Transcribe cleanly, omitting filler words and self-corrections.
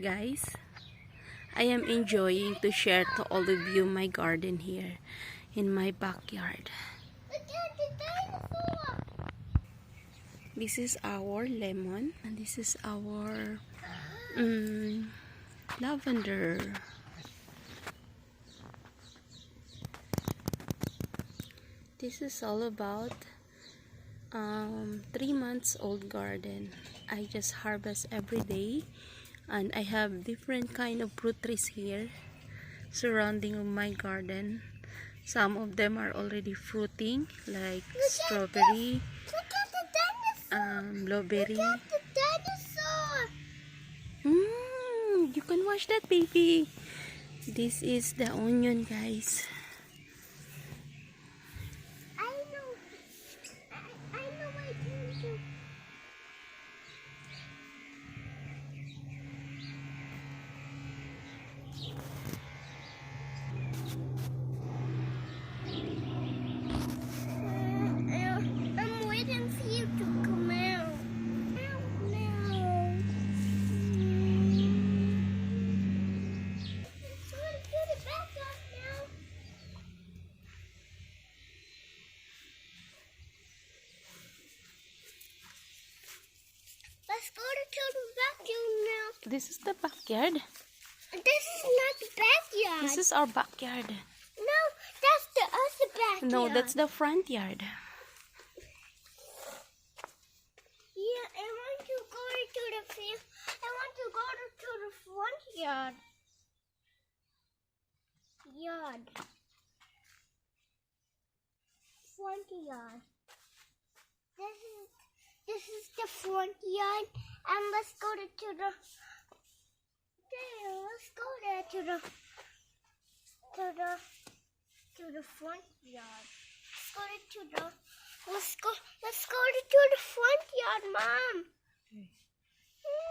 guys. I am enjoying to share to all of you my garden here in my backyard. This is our lemon and this is our lavender. This is all about 3 months old garden. I just harvest every day, and I have different kind of fruit trees here surrounding my garden. Some of them are already fruiting, like strawberry, blueberry. You can watch that, baby. This is the onion, guys. I'm waiting for you to come out. Let's go to the vacuum now. This is the backyard. This is not the backyard. This is our backyard. No, that's the other backyard. No, that's the front yard. Yeah, I want to go to the field. I want to go to the front yard. Front yard. This is the front yard, and let's go to the. There, let's go there to the front yard. Let's go to the front yard, Mom.